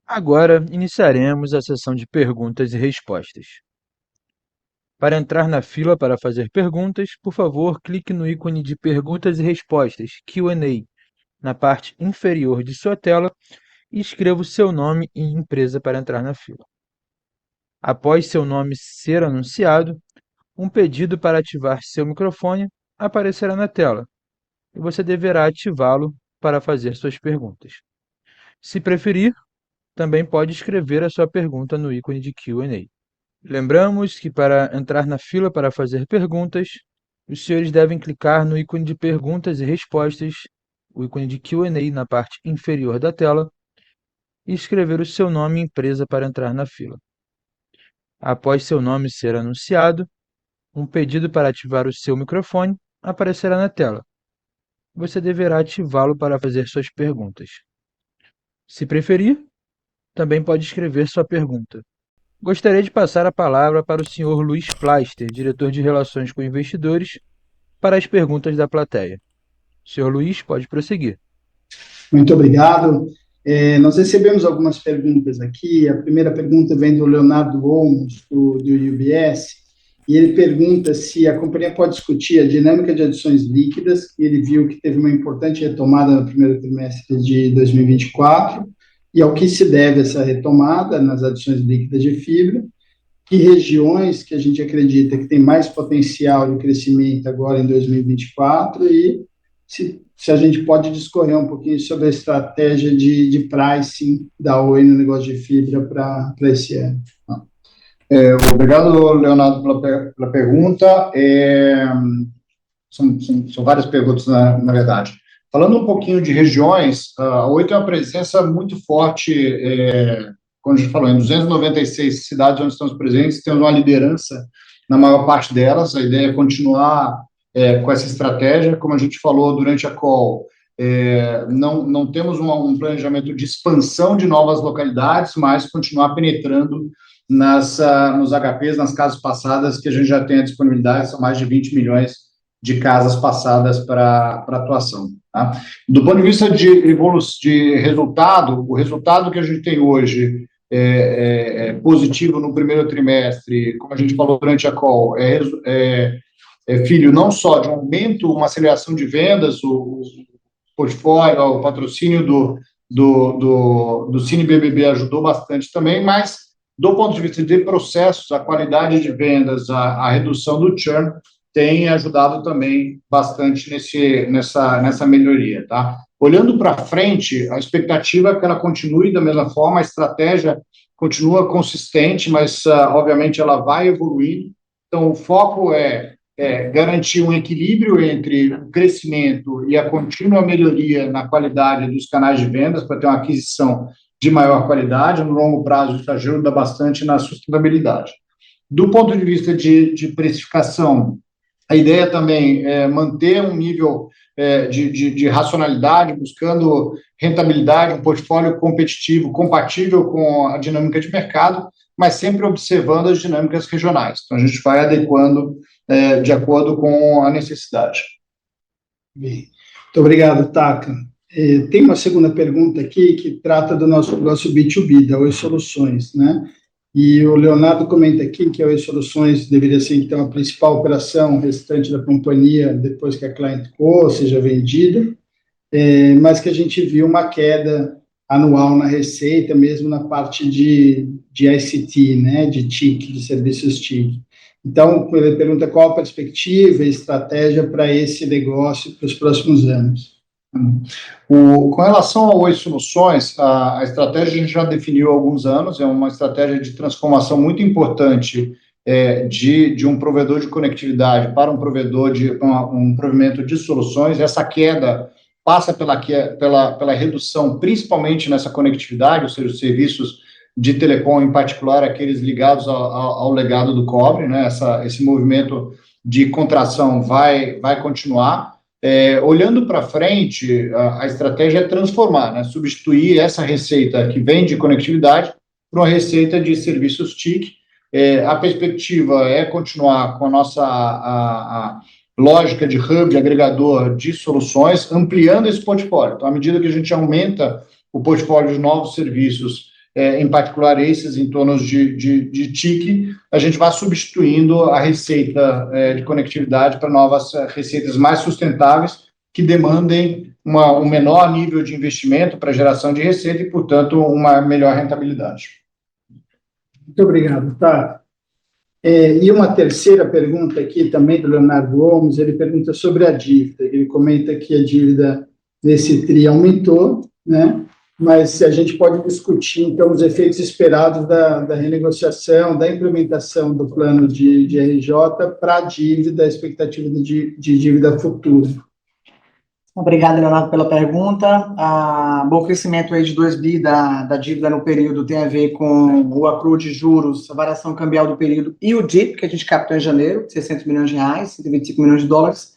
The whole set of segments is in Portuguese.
Agora iniciaremos a sessão de perguntas e respostas. Para entrar na fila para fazer perguntas, por favor, clique no ícone de Perguntas e Respostas, Q&A, na parte inferior de sua tela e escreva o seu nome e empresa para entrar na fila. Após seu nome ser anunciado, um pedido para ativar seu microfone aparecerá na tela e você deverá ativá-lo para fazer suas perguntas. Se preferir, também pode escrever a sua pergunta no ícone de Q&A. Lembramos que para entrar na fila para fazer perguntas, os senhores devem clicar no ícone de perguntas e respostas, o ícone de Q&A na parte inferior da tela, e escrever o seu nome e empresa para entrar na fila. Após seu nome ser anunciado, um pedido para ativar o seu microfone aparecerá na tela. Você deverá ativá-lo para fazer suas perguntas. Se preferir, também pode escrever sua pergunta. Gostaria de passar a palavra para o senhor Luiz Plaster, diretor de Relações com Investidores, para as perguntas da plateia. Senhor Luiz, pode prosseguir. Muito obrigado. Nós recebemos algumas perguntas aqui. A primeira pergunta vem do Leonardo Olmos, do UBS, e ele pergunta se a companhia pode discutir a dinâmica de adições líquidas. Ele viu que teve uma importante retomada no primeiro trimestre de 2024, e ao que se deve essa retomada nas adições líquidas de fibra, que regiões que a gente acredita que tem mais potencial de crescimento agora em 2024 e se a gente pode discorrer um pouquinho sobre a estratégia de pricing da Oi no negócio de fibra para esse ano. Obrigado, Leonardo, pela pergunta. São várias perguntas, na verdade. Falando um pouquinho de regiões, a Oi tem uma presença muito forte, como a gente falou, em 296 cidades onde estamos presentes, temos uma liderança na maior parte delas. A ideia é continuar com essa estratégia. Como a gente falou durante a call, não temos um planejamento de expansão de novas localidades, mas continuar penetrando nos HPs, nas casas passadas, que a gente já tem a disponibilidade, são mais de 20 milhões de casas passadas para atuação. Tá? Do ponto de vista de resultado, o resultado que a gente tem hoje é positivo no primeiro trimestre, como a gente falou durante a call, filho não só de um aumento, uma aceleração de vendas, o portfólio, o patrocínio do Cine BBB ajudou bastante também, mas do ponto de vista de processos, a qualidade de vendas, a redução do churn tem ajudado também bastante nessa melhoria. Tá? Olhando para frente, a expectativa é que ela continue da mesma forma, a estratégia continua consistente, mas obviamente ela vai evoluindo. Então o foco é garantir um equilíbrio entre o crescimento e a contínua melhoria na qualidade dos canais de vendas para ter uma aquisição de maior qualidade. No longo prazo, isso ajuda bastante na sustentabilidade. Do ponto de vista de precificação, a ideia também é manter um nível de racionalidade, buscando rentabilidade, um portfólio competitivo, compatível com a dinâmica de mercado, mas sempre observando as dinâmicas regionais. Então, a gente vai adequando de acordo com a necessidade. Bem, muito obrigado, Taka. Tem uma segunda pergunta aqui que trata do nosso negócio B2B, da Oi Soluções, né? E o Leonardo comenta aqui que a Oi Soluções deveria ser, então, a principal operação restante da companhia depois que a Client Co seja vendida, mas que a gente viu uma queda anual na receita, mesmo na parte de ICT, né, de TIC, de serviços TIC. Então, ele pergunta qual a perspectiva e estratégia para esse negócio para os próximos anos. Com relação ao Oi Soluções, a estratégia a gente já definiu há alguns anos, é uma estratégia de transformação muito importante de um provedor de conectividade para um provedor um provimento de soluções. Essa queda passa pela redução, principalmente nessa conectividade, ou seja, os serviços de telecom, em particular, aqueles ligados ao legado do cobre, né? Esse movimento de contração vai continuar. Olhando para frente, a estratégia é transformar, né? Substituir essa receita que vem de conectividade por uma receita de serviços TIC. A perspectiva é continuar com a nossa a lógica de hub, agregador de soluções, ampliando esse portfólio. Então, à medida que a gente aumenta o portfólio de novos serviços em particular esses em torno de TIC, a gente vai substituindo a receita de conectividade para novas receitas mais sustentáveis, que demandem um menor nível de investimento para geração de receita e, portanto, uma melhor rentabilidade. Muito obrigado, tá? E uma terceira pergunta aqui, também do Leonardo Olmos, ele pergunta sobre a dívida. Ele comenta que a dívida nesse TRI aumentou, né? Mas se a gente pode discutir, então, os efeitos esperados da renegociação, da implementação do plano de RJ para a dívida, a expectativa de dívida futura. Obrigado, Leonardo, pela pergunta. Bom crescimento aí de 2 bi da dívida no período tem a ver com o acrue de juros, a variação cambial do período e o DIP, que a gente captou em janeiro, 600 milhões de reais, 125 milhões de dólares.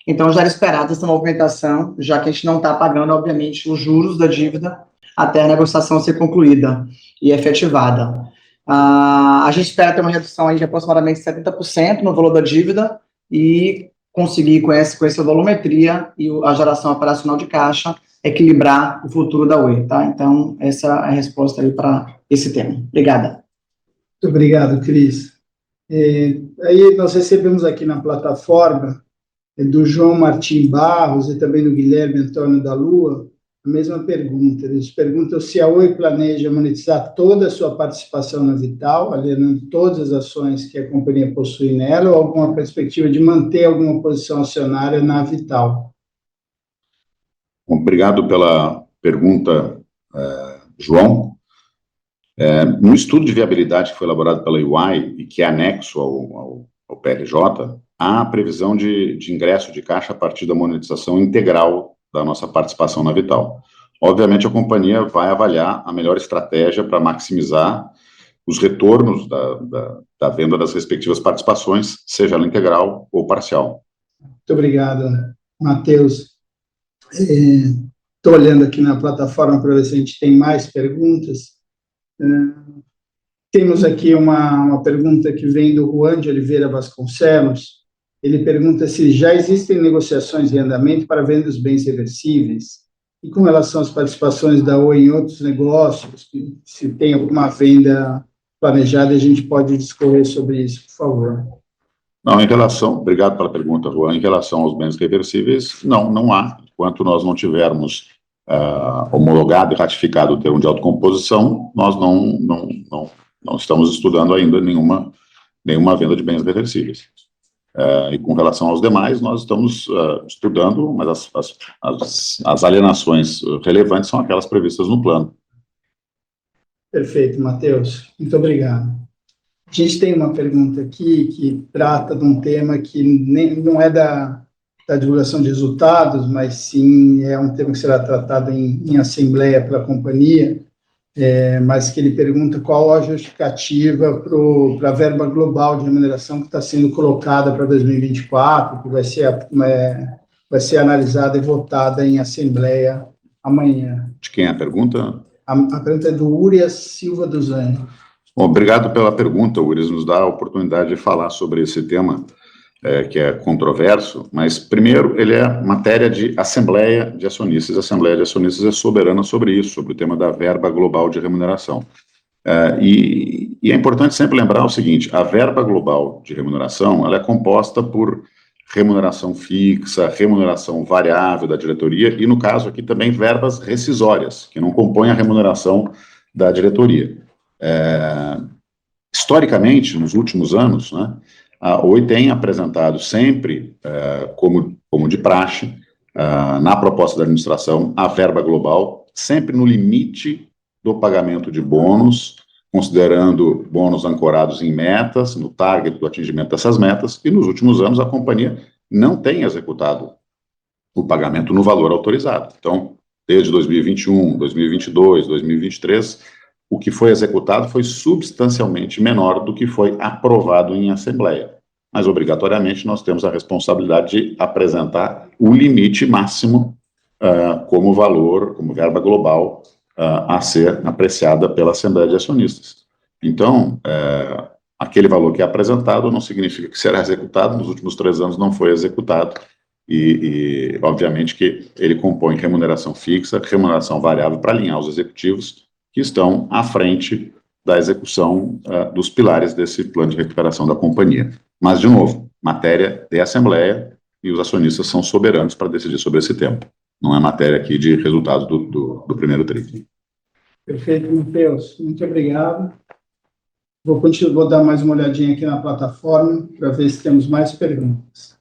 Então, já era esperada essa movimentação, já que a gente não está pagando, obviamente, os juros da dívida até a negociação ser concluída e efetivada. A gente espera ter uma redução aí de aproximadamente 70% no valor da dívida e conseguir, com essa volumetria e a geração operacional de caixa, equilibrar o futuro da Oi, tá? Então, essa é a resposta aí para esse tema. Obrigada. Muito obrigado, Cris. Aí nós recebemos aqui na plataforma do João Martim Barros e também do Guilherme Antônio da Lua a mesma pergunta. Eles perguntam se a Oi planeja monetizar toda a sua participação na Vital, alienando todas as ações que a companhia possui nela, ou alguma perspectiva de manter alguma posição acionária na Vital. Obrigado pela pergunta, João. No estudo de viabilidade que foi elaborado pela EY e que é anexo ao PRJ, há a previsão de ingresso de caixa a partir da monetização integral da nossa participação na Vital. Obviamente, a companhia vai avaliar a melhor estratégia para maximizar os retornos da venda das respectivas participações, seja ela integral ou parcial. Muito obrigado, Matheus. Estou olhando aqui na plataforma para ver se a gente tem mais perguntas. Temos aqui uma pergunta que vem do Juan de Oliveira Vasconcelos. Ele pergunta se já existem negociações em andamento para venda dos bens reversíveis e com relação às participações da Oi em outros negócios, se tem alguma venda planejada, a gente pode discorrer sobre isso, por favor. Não, obrigado pela pergunta, Juan. Em relação aos bens reversíveis, não há. Enquanto nós não tivermos homologado e ratificado o termo de autocomposição, nós não estamos estudando ainda nenhuma venda de bens reversíveis. E com relação aos demais, nós estamos estudando, mas as alienações relevantes são aquelas previstas no plano. Perfeito, Matheus. Muito obrigado. A gente tem uma pergunta aqui que trata de um tema que não é da divulgação de resultados, mas sim é um tema que será tratado em assembleia pela companhia, mas que ele pergunta qual a justificativa para a verba global de remuneração que está sendo colocada para 2024, que vai ser analisada e votada em assembleia amanhã. De quem é a pergunta? A pergunta é do Urias Silva dos Anjos. Bom, obrigado pela pergunta, Urias, nos dá a oportunidade de falar sobre esse tema, que é controverso, mas, primeiro, ele é matéria de Assembleia de Acionistas. A Assembleia de Acionistas é soberana sobre isso, sobre o tema da verba global de remuneração. E é importante sempre lembrar o seguinte, a verba global de remuneração, ela é composta por remuneração fixa, remuneração variável da diretoria e, no caso aqui, também verbas rescisórias, que não compõem a remuneração da diretoria. Historicamente, nos últimos anos, né, a Oi tem apresentado sempre, como de praxe, na proposta da administração, a verba global, sempre no limite do pagamento de bônus, considerando bônus ancorados em metas, no target do atingimento dessas metas, e nos últimos anos a companhia não tem executado o pagamento no valor autorizado. Então, desde 2021, 2022, 2023, o que foi executado foi substancialmente menor do que foi aprovado em assembleia. Mas, obrigatoriamente, nós temos a responsabilidade de apresentar o limite máximo como valor, como verba global a ser apreciada pela Assembleia de Acionistas. Então, aquele valor que é apresentado não significa que será executado, nos últimos 3 anos não foi executado, e obviamente, que ele compõe remuneração fixa, remuneração variável para alinhar os executivos que estão à frente da execução dos pilares desse plano de recuperação da companhia. Mas, de novo, matéria de Assembleia e os acionistas são soberanos para decidir sobre esse tema. Não é matéria aqui de resultados do primeiro tri. Perfeito, Matheus. Muito obrigado. Vou dar mais uma olhadinha aqui na plataforma para ver se temos mais perguntas.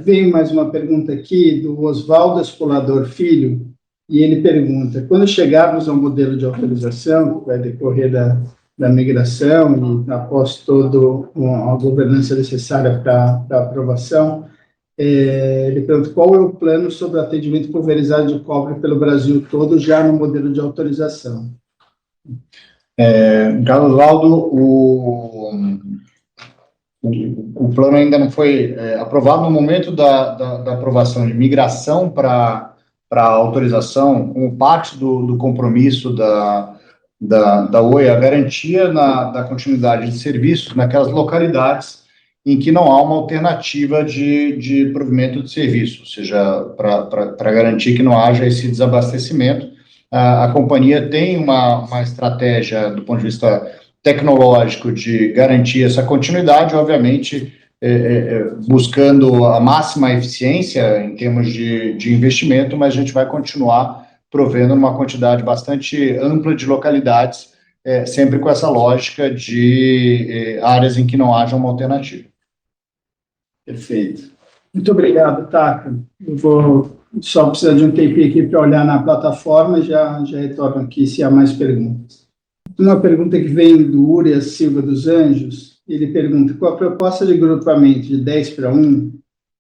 Veio mais uma pergunta aqui do Oswaldo Espolador Filho, e ele pergunta: quando chegarmos ao modelo de autorização, que vai decorrer da migração e após toda a governança necessária para a aprovação, ele pergunta qual é o plano sobre o atendimento pulverizado de cobre pelo Brasil todo, já no modelo de autorização. Carlos Oswaldo, o plano ainda não foi aprovado. No momento da aprovação de migração para autorização, como parte do compromisso da Oi, a garantia da continuidade de serviços naquelas localidades em que não há uma alternativa de provimento de serviço, ou seja, para garantir que não haja esse desabastecimento. A companhia tem uma estratégia, do ponto de vista tecnológico, de garantir essa continuidade, obviamente, buscando a máxima eficiência em termos de investimento, mas a gente vai continuar provendo uma quantidade bastante ampla de localidades, sempre com essa lógica de áreas em que não haja uma alternativa. Perfeito. Muito obrigado, Taka. Eu vou só precisar de um tempinho aqui para olhar na plataforma e já retorno aqui se há mais perguntas. Uma pergunta que vem do Urias Silva dos Anjos. Ele pergunta: com a proposta de grupamento de 10-1,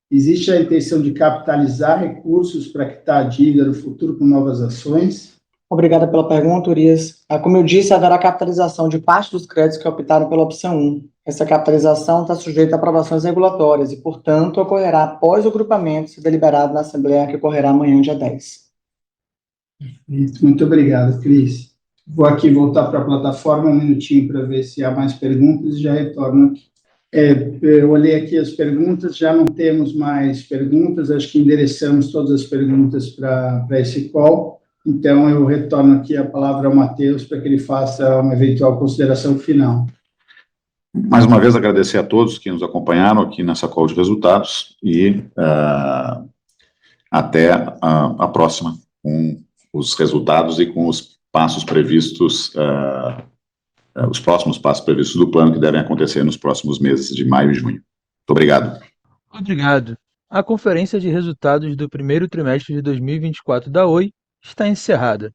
existe a intenção de capitalizar recursos para quitar a dívida no futuro com novas ações? Obrigada pela pergunta, Urias. Como eu disse, haverá capitalização de parte dos créditos que optaram pela opção 1. Essa capitalização está sujeita a aprovações regulatórias e, portanto, ocorrerá após o grupamento ser deliberado na Assembleia, que ocorrerá amanhã, dia 10. Muito obrigado, Cris. Vou aqui voltar para a plataforma um minutinho para ver se há mais perguntas e já retorno aqui. Eu olhei aqui as perguntas, já não temos mais perguntas, acho que endereçamos todas as perguntas para esse call, então eu retorno aqui a palavra ao Matheus para que ele faça uma eventual consideração final. Mais uma vez, agradecer a todos que nos acompanharam aqui nessa call de resultados e até a próxima, com os resultados e com os passos previstos, os próximos passos previstos do plano que devem acontecer nos próximos meses de maio e junho. Muito obrigado. Obrigado. A conferência de resultados do primeiro trimestre de 2024 da Oi está encerrada.